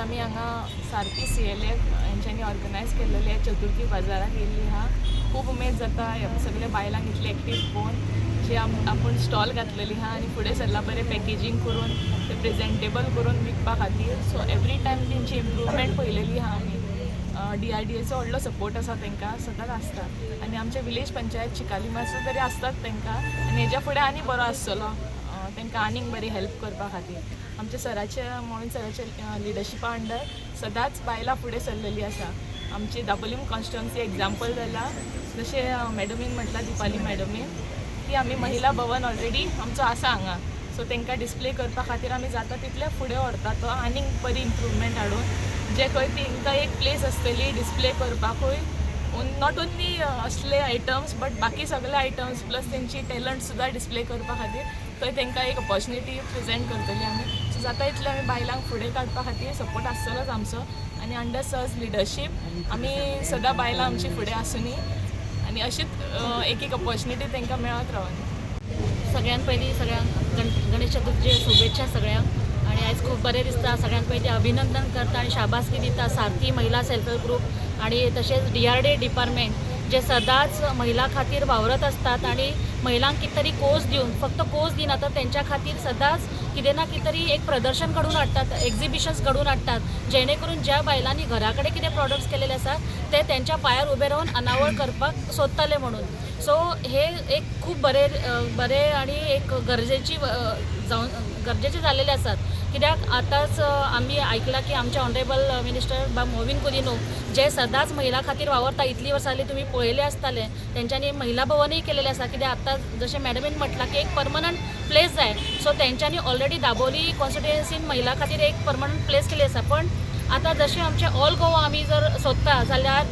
आमी हांगा सारकी CLF यांच्यानी ऑर्गनायज केलेली आहे चतुर्थी बाजाराक येयल्ली हा. खूब उमेद जाता सगळे बायलांक इतले एक्टीव पळोवन जे आपण स्टॉल घातलेली हा आणि फुडें सरला बरें पॅकेजींग करून ते प्रेजेंटेबल करून विकपा खातीर. सो एवरी टायम तेंची इम्प्रूवमेंट पळयलेली हा आमी. DRDAचो व्हडलो सपोर्ट आसा तांकां सदांच आसता आनी आमचे विलेज पंचायत चिकालीमाचो तरी आसतात तांकां आनी हेज्या फुडें आनी बरो आसतलो तांकां आनीक बरी हेल्प करपा खातीर. आमच्या सराच्या मोहन सराच्या लिडरशिपा अंडर सदांच बायलां फुडें सरलेली आसा. आमची दाबोलीम कॉन्स्टिट्युएन्सी एग्जाम्पल जाला जशें मॅडमीन म्हटलां दिपाली मॅडमीन की आमी महिला भवन ऑलरेडी आमचो आसा हांगा. सो तांकां डिस्प्ले करपा खातीर आमी जाता तितले फुडें व्हरता तो आनीक बरी इम्प्रूवमेंट हाडून जे खंय तांकां एक प्लेस आसतली डिस्प्ले करपाकूय नॉट ओन्ली असले आयटम्स बट बाकी सगळे आयटम्स प्लस तेंची टॅलंट सुद्दां डिस्प्ले करपा खातीर थंय तांकां एक ऑपॉर्च्युनिटी प्रेजेंट करतली आमी. सो जाता इतले आमी बायलांक फुडें काडपा खातीर सपोर्ट आसतलोच आमचो आनी अंडर सर्स लिडरशीप आमी सदां बायलां आमची फुडें आसुनी आनी अशीच एक ऑपॉर्च्युनिटी तांकां मेळत रावनी. सगळ्यात पयलीं सगळ्यांक गणेश चतुर्थीचे शुभेच्छा सगळ्यांक. आणि आयज खूब बरें दिसता. सगळ्यांत पयलीं अभिनंदन करता आणि शाबासकी दिता सारथी महिला सेल्फ हेल्प ग्रुप आणि तशेंच DRDA डिपार्टमेंट जे सदांच महिला खातीर वावरत असतात आणि महिलांक कितें तरी कोर्स दिवन फक्त कोर्स दिना तर त्यांच्या खातीर सदांच कितें ना कितें तरी एक प्रदर्शन घडून हाडटात, एक्झिबिशन्स घडून हाडटात जेणे करून ज्या बायलांनी घरा कडेन कितें प्रॉडक्ट्स केलेले आसात ते त्यांच्या पांयार उबे रावन अनावळ करपाक सोदतले म्हणून. सो हे एक खूब बरें आणि एक गरजेचे जाल्लेले आसात. कित्याक आतांच आमी आयकलां की आमचे ऑनरेबल मिनिस्टर मोविन कुदिनो जे सदांच महिला खातीर वावरता इतली वर्सां जाली तुमी पळयले आसतले तेंच्यांनी महिला भवनूय केलेले आसा. कित्याक आतां जशें मॅडमीन म्हटलां की एक परमनंट प्लेस जाय. सो तेंच्यांनी ऑलरेडी दाबोली कॉन्स्टिट्युएन्सीन महिला खातीर एक परमनंट प्लेस केली आसा. पण आतां जशें आमचे ऑल गोवा आमी जर सोदता जाल्यार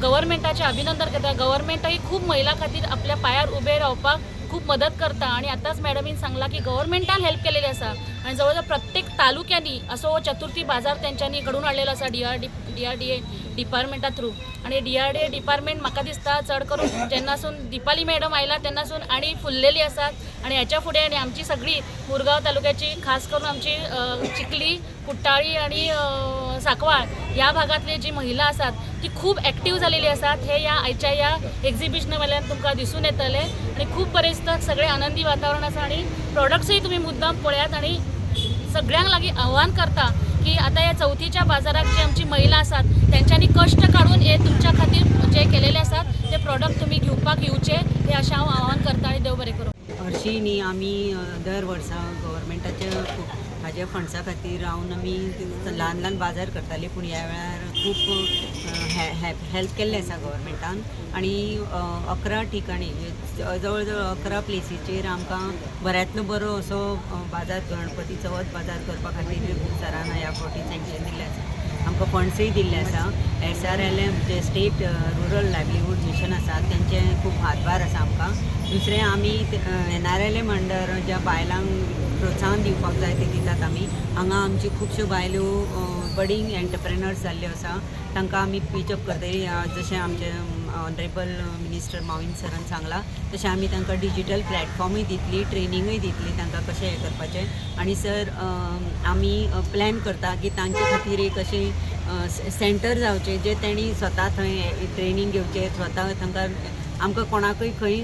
गव्हर्मेंटाचें अभिनंदन करता. गव्हर्मेंटूय खूब महिला खातीर आपल्या पांयार उबे रावपाक खूब मदत करता आणि आतांच मॅडमीन सांगला की गव्हर्मेंटान हेल्प केलेली आसा आणि जवळजवळ प्रत्येक तालुक्यांनी असो चतुर्थी बाजार तेंच्यांनी घडून हाडलेलो आसा DRDA डिपार्टमेंटा थ्रू. आणि DRDA डिपार्टमेंट म्हाका दिसता चड करून जेन्नासून दिपाली मॅडम आयला तेन्नासून आणि फुललेली आसात आणि हेच्या फुडें आणि आमची सगळी मुरगांव तालुक्याची खास करून आमची चिखली, कुट्टाळी आणि सांकवाळ ह्या भागातली जी महिला आसात ती खूब एक्टीव जालेली आसात. हे आयच्या ह्या एक्झिबिशना वेल्यान तुमकां दिसून येतले आणि खूब बरें दिसता. सगळें आनंदी वातावरण आसा आणि प्रॉडक्ट्सूय तुमी मुद्दाम पळयात आणि सगळ्यांक लागीं आव्हान करता की आता या चौथीच्या बाजारात जे आमची महिला आसात त्यांच्यांनी कष्ट काढून हे तुमच्या खातीर जे केलेले आसात ते प्रॉडक्ट तुम्ही घेवपाक येवचे हे अशें हांव आव्हान करता आणि देव बरें करूं. हरशीं न्ही आमी दर वर्सा गव्हर्मेंटाच्या हाज्या फंड्सा खातीर रावन आमी ल्हान ल्हान बाजार करताली पूण ह्या वेळार खूब हेल्प केल्लें आसा गव्हर्मेंटान आणि 11 ठिकाणी जवळ जवळ 11 प्लेसीचेर आमकां बऱ्यांतलो बरो असो बाजार गणपती चवथ बाजार करपा खातीर सरान ह्या फावटी सँक्शन दिल्लें आसा. आमकां फंड्सूय दिल्ले आसा. SRLM जे स्टेट रुरल लायव्हलीहूड मिशन आसा तेंचें खूब हातभार आसा आमकां. दुसरें आमी NRLM अंडर ज्या बायलांक प्रोत्साहन दिवपाक जाय ते दितात आमी. हांगा आमची खुबश्यो बायल्यो बडींग एंटरप्रेनर्स जाल्ल्यो आसा तांकां आमी पिचअप करतली. जशें आमचे ऑनरेबल मिनिस्टर मोविन सरान सांगलां तशें आमी तांकां डिजिटल प्लॅटफॉर्मूय दितली, ट्रेनिंगूय दितली तांकां कशें हें करपाचें. आनी सर आमी प्लॅन करता की तांचे खातीर एक अशें सेंटर जावचें जे तेणी स्वता थंय ट्रेनिंग घेवचें स्वता तांकां आमकां कोणाकूय खंय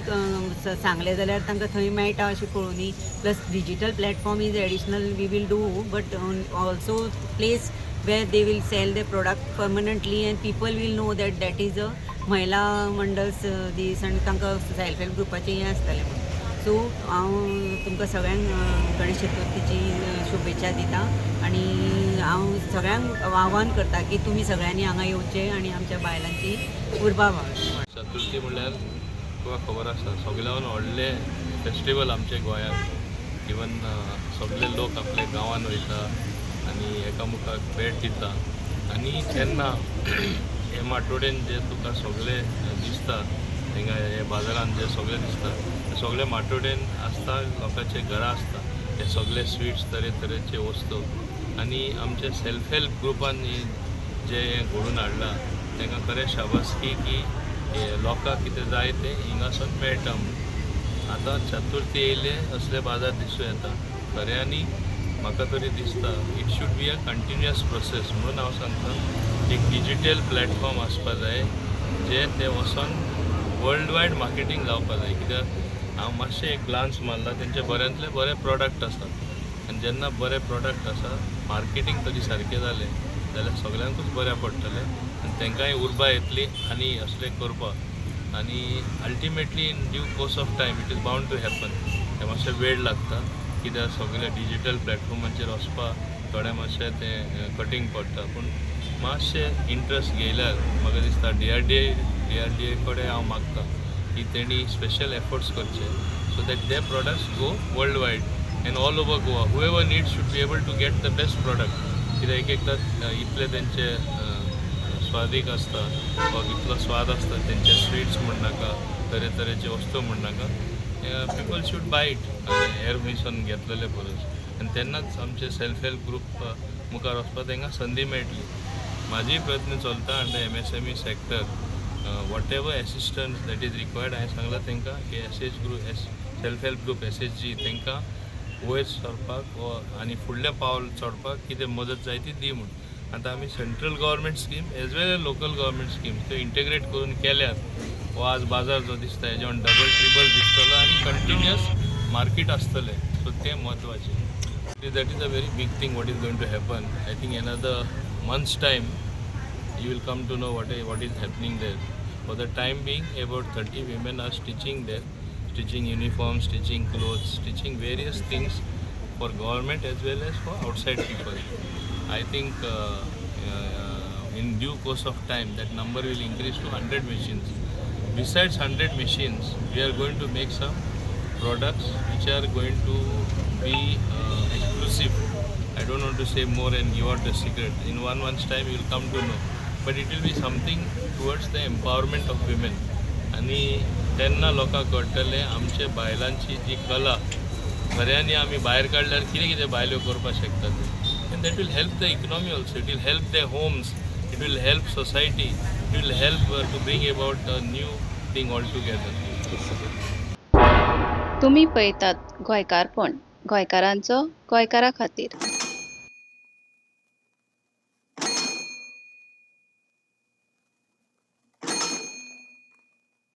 सांगलें जाल्यार तांकां थंय मेळटा अशें कळुनी. Plus digital platform is additional we will do but also place where they will sell their product permanently and people will know that that is a महिला मंडल्स दीस आनी तांकां सेल्फ हेल्प ग्रुपाचें हें आसतलें म्हणून. सो हांव तुमकां सगळ्यांक गणेश चतुर्थीची शुभेच्छा दिता आणि हांव सगळ्यांक आव्हान करता की तुमी सगळ्यांनी हांगा येवचें आणि आमच्या बायलांची उर्बा व्हांवची. चतुर्थी म्हणल्यार तुका खबर आसा सगळ्यान व्हडले फेस्टिवल आमचे गोंयांत. इवन सगळे लोक आपल्या गांवांत वयता आनी एकामेकाक भेट दिता आनी तेन्ना हे माटोडेन जे तुका सगळे दिसता हिंगा हे बाजारांत जे सगळे दिसता ते सगळे माटोडेन आसता. लोकांचे घरां आसता हे सगळे स्वीट्स तरेतरेचे वस्तू आनी आमचे सेल्फ हेल्प ग्रुपान जे घडून हाडला तांकां खरें शाबासकी की लोकांक कितें जाय तें हिंगासून मेळटा. आतां चतुर्थी येयले असले बाजार दिसूं येता खऱ्यांनी म्हाका तरी दिसता it should be a continuous process. म्हणून हांव सांगता एक डिजिटल प्लॅटफॉर्म आसपा जाय जे ते वचोन वर्ल्ड वायड मार्केटींग जावपा जाय. कित्याक हांव मातशें एक ग्लान्स मारला तेंचे बऱ्यांतले बरे प्रॉडक्ट आसा आनी जेन्ना बरे प्रॉडक्ट आसा मार्केटींग तरी सारकें जालें जाल्यार सगळ्यांकूच बऱ्या पडटलें आनी तांकांय उर्बा येतली आनी असलें करपाक. आनी ultimately in due course of time it is bound to happen. हें मातशें वेळ लागता कित्याक सगळे डिजिटल प्लॅटफॉर्माचेर वचपाक थोडें मातशें तें कठीण पडटा. पूण मातशें इंट्रस्ट घेयल्यार म्हाका दिसता DRDA कडेन हांव मागता की तेणी स्पेशल एफर्ट्स करचे so that they products go world wide and all over Goa. However needs should be able to get the best product. कित्याक एकदां इतले तेंचे स्वादीक आसता वा इतलो स्वाद आसता तेंचे स्वीट्स म्हणनाका तरेतरेचे वस्तू म्हणनाका पीपल शूड बाय इट हेर खंयसून घेतलेले परस. आनी तेन्नाच आमचे सेल्फ हेल्प ग्रूप मुखार वचपाक तांकां संदी मेळटली. म्हाजी प्रयत्न चलता under MSME sector whatever assistance that is required. हांवें सांगलां तांकां की SH group self help group SHG तांकां वयर सरपाक आनी फुडलें पावल चडपाक कितें मदत जाय ती दी म्हूण. आतां आमी सेंट्रल गव्हर्मेंट स्कीम एज वेल एज लोकल गव्हर्मेंट स्कीम त्यो इंटेग्रेट करून केल्यात हो आज बाजार जो दिसता हेजे डबल ट्रिबल दिसतलो आनी कंटिन्युअस मार्केट आसतलें. सो तें म्हत्वाचें. That is a very big thing what is going to happen. I think another month's time you will come to know what is happening there. For the time being about 30 women are stitching there, stitching uniforms, stitching clothes, stitching various things for government as well as for outside people. I think in due course of time that number will increase to 100 machines. Besides 100 machines we are going to make some products which are going to be exclusive. I don't want to say more and give out the secret. In one month's time you will come to know. But it will be something towards the empowerment of women. आणि तेन्ना लोकांक कळटलें आमचे बायलांची जी कला खऱ्यांनी आमी भायर काडल्यार कितें कितें बायल्यो करपाक शकतात. And that will help the economy also. It will help their homes. It will help society. It will help to bring about a new thing altogether. तुम्ही पळयतात गोंयकारपण गोंयकारांचो गोंयकारा खातीर.